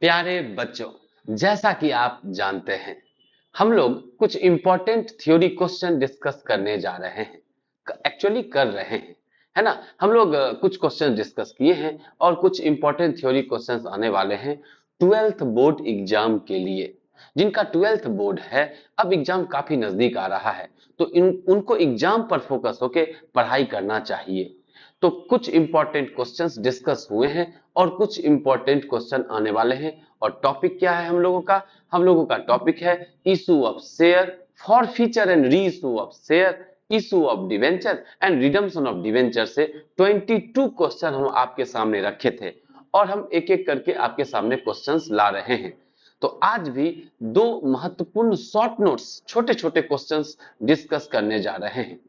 प्यारे बच्चों, जैसा कि आप जानते हैं, हम लोग कुछ इंपॉर्टेंट थ्योरी क्वेश्चन डिस्कस करने जा रहे हैं। एक्चुअली कर रहे हैं, है ना। हम लोग कुछ क्वेश्चन डिस्कस किए हैं और कुछ इंपॉर्टेंट थ्योरी क्वेश्चंस आने वाले हैं ट्वेल्थ बोर्ड एग्जाम के लिए। जिनका ट्वेल्थ बोर्ड है, अब एग्जाम काफी नजदीक आ रहा है, तो उनको एग्जाम पर फोकस होके पढ़ाई करना चाहिए। तो कुछ इंपॉर्टेंट क्वेश्चंस डिस्कस हुए हैं और कुछ इंपॉर्टेंट क्वेश्चन आने वाले हैं। और टॉपिक क्या है हम लोगों का टॉपिक है issue of share, forfeiture and reissue of share, issue of debenture and redemption of debenture से 22 क्वेश्चन हम आपके सामने रखे थे और हम एक एक करके आपके सामने क्वेश्चंस ला रहे हैं। तो आज भी दो महत्वपूर्ण शॉर्ट नोट्स, छोटे छोटे क्वेश्चंस डिस्कस करने जा रहे हैं।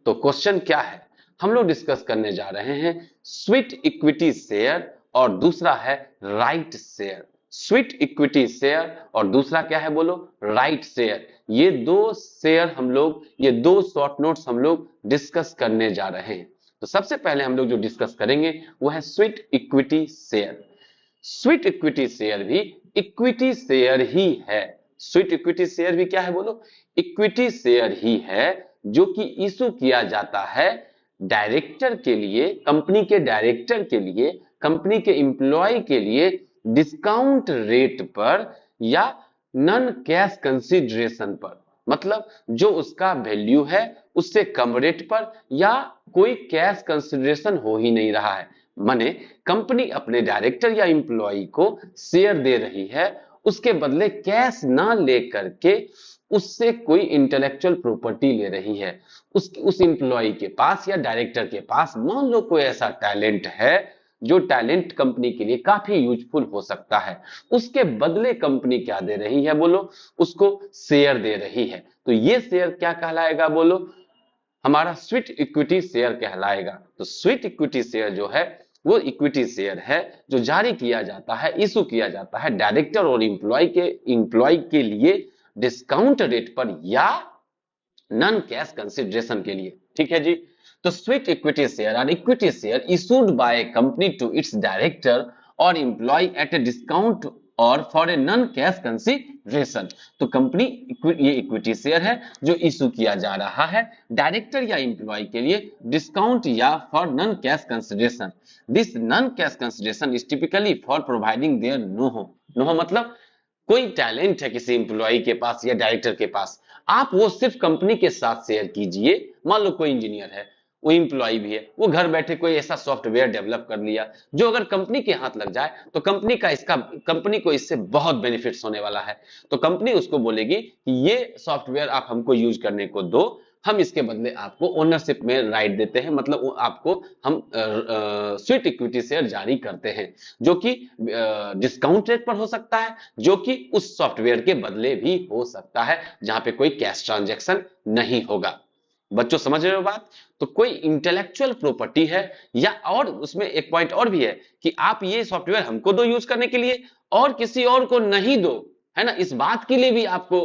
तो क्वेश्चन क्या है, हम लोग डिस्कस करने जा रहे हैं स्वीट इक्विटी शेयर और दूसरा है right share. Sweet equity share और दूसरा क्या है बोलो, राइट शेयर। ये दो शेयर हम लोग, ये दो शॉर्ट नोट्स हम लोग डिस्कस करने जा रहे हैं। तो सबसे पहले हम लोग जो डिस्कस करेंगे वो है sweet equity share. Sweet equity share भी इक्विटी शेयर ही है। स्वीट इक्विटी शेयर भी क्या है बोलो, इक्विटी शेयर ही है, जो कि इशू किया जाता है डायरेक्टर के लिए, कंपनी के डायरेक्टर के लिए, कंपनी के एम्प्लॉय के लिए डिस्काउंट रेट पर या नॉन कैश कंसीडरेशन पर। मतलब जो उसका वैल्यू है उससे कम रेट पर या कोई कैश कंसीडरेशन हो ही नहीं रहा है। माने कंपनी अपने डायरेक्टर या एम्प्लॉय को शेयर दे रही है, उसके बदले कैश ना लेकर के उससे कोई इंटेलेक्चुअल प्रॉपर्टी ले रही है। उस एम्प्लॉय के पास या डायरेक्टर के पास मान लो कोई ऐसा टैलेंट है जो टैलेंट कंपनी के लिए काफी यूजफुल हो सकता है, उसके बदले कंपनी क्या दे रही है बोलो, उसको शेयर दे रही है। तो ये शेयर क्या कहलाएगा बोलो, हमारा स्वीट इक्विटी शेयर कहलाएगा। तो स्वीट इक्विटी शेयर जो है वो इक्विटी शेयर है जो जारी किया जाता है, इशू किया जाता है डायरेक्टर और एम्प्लॉय के लिए डिस्काउंट रेट पर या नॉन कैश कंसिडरेशन के लिए। ठीक है जी। तो sweet equity share are equity share issued by company to its director और एम्प्लॉय एट ए डिस्काउंट और for a non cash consideration. तो कंपनी ये इक्विटी शेयर है जो इशू किया जा रहा है डायरेक्टर या एम्प्लॉय के लिए डिस्काउंट या for non cash consideration. This non cash consideration is typically for providing their know मतलब कोई टैलेंट है किसी एम्प्लॉय के पास या डायरेक्टर के पास, आप वो सिर्फ कंपनी के साथ शेयर कीजिए। मान लो कोई इंजीनियर है, वो एम्प्लॉय भी है, वो घर बैठे कोई ऐसा सॉफ्टवेयर डेवलप कर लिया जो अगर कंपनी के हाथ लग जाए तो कंपनी को इससे बहुत बेनिफिट्स होने वाला है। तो कंपनी उसको बोलेगी कि ये सॉफ्टवेयर आप हमको यूज करने को दो, हम इसके बदले आपको ओनरशिप में राइट देते हैं, मतलब आपको हम स्वीट इक्विटी शेयर जारी करते हैं, जो कि डिस्काउंट रेट पर हो सकता है, जो कि उस सॉफ्टवेयर के बदले भी हो सकता है जहां पे कोई कैश ट्रांजैक्शन नहीं होगा। बच्चों समझ रहे हो बात। तो कोई इंटेलेक्चुअल प्रॉपर्टी है या, और उसमें एक पॉइंट और भी है कि आप ये सॉफ्टवेयर हमको दो यूज करने के लिए और किसी और को नहीं दो, है ना, इस बात के लिए भी आपको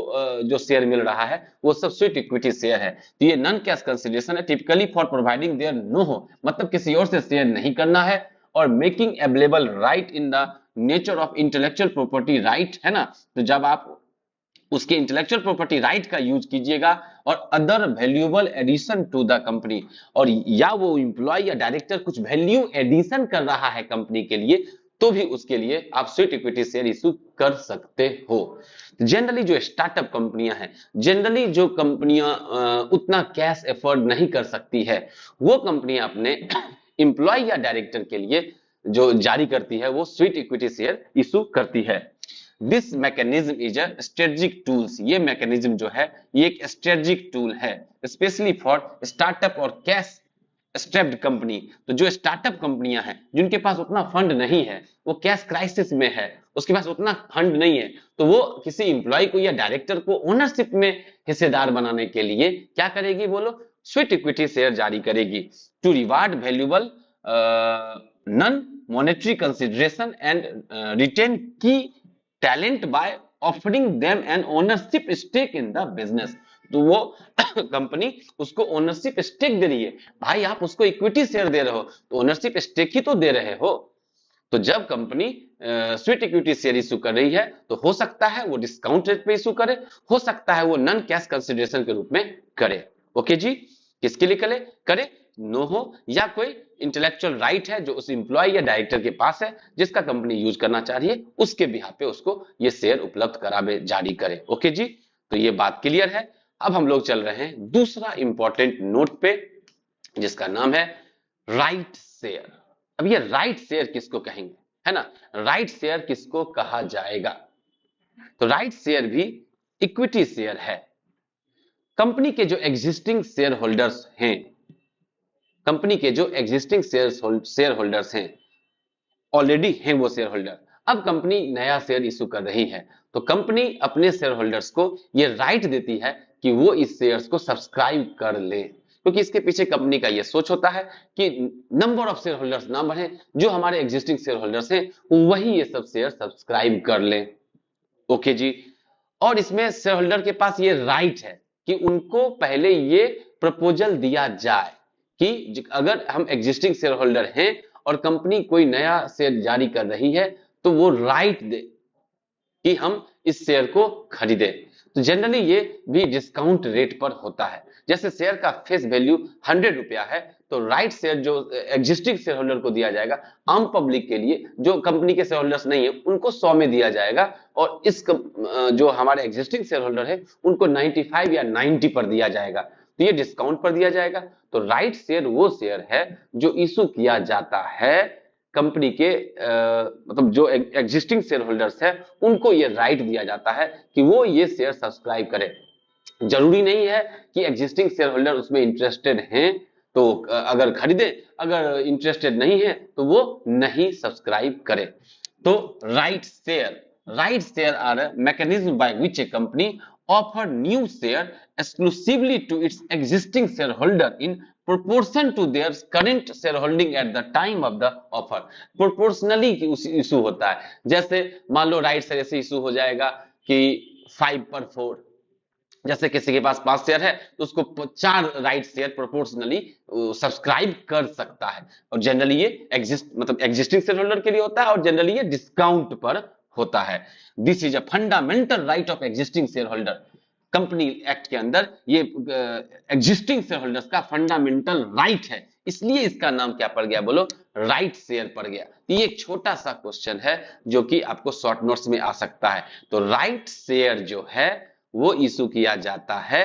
जो शेयर मिल रहा है वो सब स्वीट इक्विटी शेयर है। तो ये नॉन कैश कंसीडरेशन है, typically for providing their know-how, मतलब किसी और से शेयर नहीं करना है, और making available right in the nature of intellectual property right, है ना। तो जब आप उसके इंटेलेक्चुअल प्रॉपर्टी राइट का यूज कीजिएगा और other valuable addition to the company, और या वो एम्प्लॉय या डायरेक्टर कुछ वैल्यू एडिशन कर रहा है कंपनी के लिए, तो भी उसके लिए आप स्वीट इक्विटी शेयर इशू कर सकते हो। जनरली जो स्टार्टअप कंपनियां हैं, जनरली जो कंपनियां उतना कैश एफोर्ड नहीं कर सकती है, वो कंपनियां अपने एम्प्लॉय या डायरेक्टर के लिए जो जारी करती है वो स्वीट इक्विटी शेयर इशू करती है। This mechanism is a strategic tools, ये मैकेनिज्म जो है ये एक स्ट्रेटेजिक टूल है, स्पेशली फॉर स्टार्टअप और कैश स्ट्रेप्ड कंपनी। तो जो स्टार्टअप कंपनियां हैं जिनके पास उतना फंड नहीं है, वो कैश क्राइसिस में है, उसके पास उतना फंड नहीं है, तो वो किसी एम्प्लॉय को या डायरेक्टर को ओनरशिप में हिस्सेदार बनाने के लिए क्या करेगी बोलो, स्वीट इक्विटी शेयर जारी करेगी to reward valuable non monetary consideration and retain की talent by offering them an ownership stake in the business. तो वो कंपनी उसको ओनरशिप स्टेक दे रही है, भाई आप उसको इक्विटी शेयर दे रहे हो तो ओनरशिप स्टेक ही तो दे रहे हो। तो जब company sweet equity share issue कर रही है तो हो सकता है वो डिस्काउंट रेट पे इशू करे, हो सकता है वो नॉन कैश कंसिडरेशन के रूप में करे। ओके जी, किसके लिए करे नो हो, या कोई इंटेलेक्चुअल राइट है जो उस एम्प्लॉय या डायरेक्टर के पास है जिसका कंपनी यूज करना चाह रही है, उसके बिहाफ पे उसको ये शेयर उपलब्ध करावे, जारी करे। ओके जी, तो ये बात क्लियर है। अब हम लोग चल रहे हैं दूसरा इंपॉर्टेंट नोट पे जिसका नाम है राइट शेयर। अब ये राइट शेयर किसको कहेंगे, है ना, राइट शेयर किसको कहा जाएगा? तो राइट शेयर भी इक्विटी शेयर है। कंपनी के जो एग्जिस्टिंग शेयर होल्डर्स हैं, कंपनी के जो एग्जिस्टिंग शेयर होल्डर्स हैं, ऑलरेडी हैं वो शेयर होल्डर, अब कंपनी नया शेयर इशू कर रही है, तो कंपनी अपने शेयर होल्डर्स को ये राइट देती है कि वो इस शेयर्स को सब्सक्राइब कर ले, क्योंकि इसके पीछे कंपनी का ये सोच होता है कि नंबर ऑफ शेयर होल्डर्स ना बढ़े, जो हमारे एग्जिस्टिंग शेयर होल्डर्स हैं वही ये सब शेयर सब्सक्राइब कर ले। ओके जी, और इसमें शेयर होल्डर के पास ये राइट है कि उनको पहले ये प्रपोजल दिया जाए कि अगर हम एग्जिस्टिंग शेयर होल्डर हैं और कंपनी कोई नया शेयर जारी कर रही है तो वो राइट दे कि हम इस शेयर को खरीदें। तो जनरली ये भी डिस्काउंट रेट पर होता है। जैसे शेयर का फेस वैल्यू 100 रुपया है, तो राइट शेयर जो एग्जिस्टिंग शेयर होल्डर को दिया जाएगा, आम पब्लिक के लिए जो कंपनी के शेयर होल्डर्स नहीं है उनको 100 में दिया जाएगा, और जो हमारे एग्जिस्टिंग शेयर होल्डर है उनको 95 या 90 पर दिया जाएगा, तो ये डिस्काउंट पर दिया जाएगा। तो राइट शेयर वो शेयर है जो इशू किया जाता है कंपनी के मतलब जो एग्जिस्टिंग शेयर होल्डर्स है उनको ये राइट दिया जाता है कि वो ये शेयर सब्सक्राइब करें। जरूरी नहीं है कि एग्जिस्टिंग शेयर होल्डर उसमें इंटरेस्टेड हैं तो अगर खरीदे, अगर इंटरेस्टेड नहीं है तो वो नहीं सब्सक्राइब करे। तो right share are a mechanism by which a company offer new share exclusively to its existing shareholder in proportion to their current shareholding at the time of the offer. Proportionally issue होता है, जैसे मान लो right share ऐसे issue हो जाएगा कि 5/4, जैसे किसी के पास 5 शेयर है तो उसको 4 राइट शेयर प्रोपोर्शनली सब्सक्राइब कर सकता है, और जनरली ये एग्जिस्टिंग शेयर होल्डर के लिए होता है, और जनरली ये डिस्काउंट पर होता है। This is a fundamental right of existing share holder. Company act के अंदर ये एग्जिस्टिंग शेयर होल्डर्स का फंडामेंटल राइट है, इसलिए इसका नाम क्या पड़ गया, बोलो, राइट शेयर पड़ गया। तो ये एक छोटा सा क्वेश्चन है जो कि आपको शॉर्ट नोट्स में आ सकता है। तो राइट शेयर जो है वो इशू किया जाता है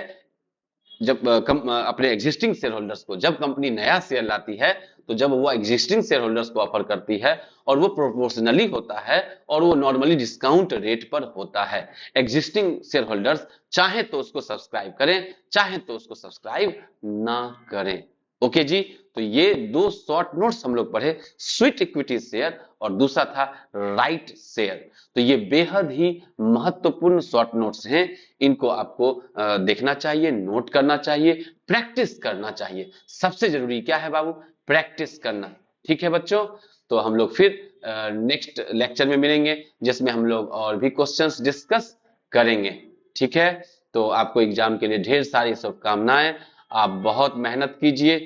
जब अपने एग्जिस्टिंग शेयर होल्डर्स को, जब कंपनी नया शेयर लाती है तो जब वो एग्जिस्टिंग शेयर होल्डर्स को ऑफर करती है, और वो प्रोपोर्शनली होता है और वो नॉर्मली डिस्काउंट रेट पर होता है। एग्जिस्टिंग शेयर होल्डर्स चाहे तो उसको सब्सक्राइब करें, चाहे तो उसको सब्सक्राइब ना करें। ओके जी, तो ये दो शॉर्ट नोट्स हम लोग पढ़े, स्वीट इक्विटी शेयर और दूसरा था राइट शेयर। तो ये बेहद ही महत्वपूर्ण शॉर्ट नोट्स हैं, इनको आपको देखना चाहिए, नोट करना चाहिए, प्रैक्टिस करना चाहिए। सबसे जरूरी क्या है बाबू, प्रैक्टिस करना। ठीक है बच्चों, तो हम लोग फिर नेक्स्ट लेक्चर में मिलेंगे जिसमें हम लोग और भी क्वेश्चंस डिस्कस करेंगे। ठीक है, तो आपको एग्जाम के लिए ढेर सारी शुभकामनाएं, आप बहुत मेहनत कीजिए,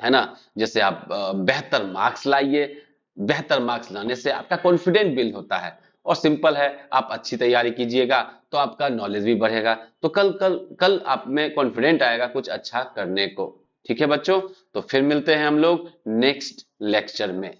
है ना, जैसे आप बेहतर मार्क्स लाइए। बेहतर मार्क्स लाने से आपका कॉन्फिडेंट बिल्ड होता है, और सिंपल है, आप अच्छी तैयारी कीजिएगा तो आपका नॉलेज भी बढ़ेगा, तो कल आप में कॉन्फिडेंट आएगा कुछ अच्छा करने को। ठीक है बच्चों, तो फिर मिलते हैं हम लोग नेक्स्ट लेक्चर में।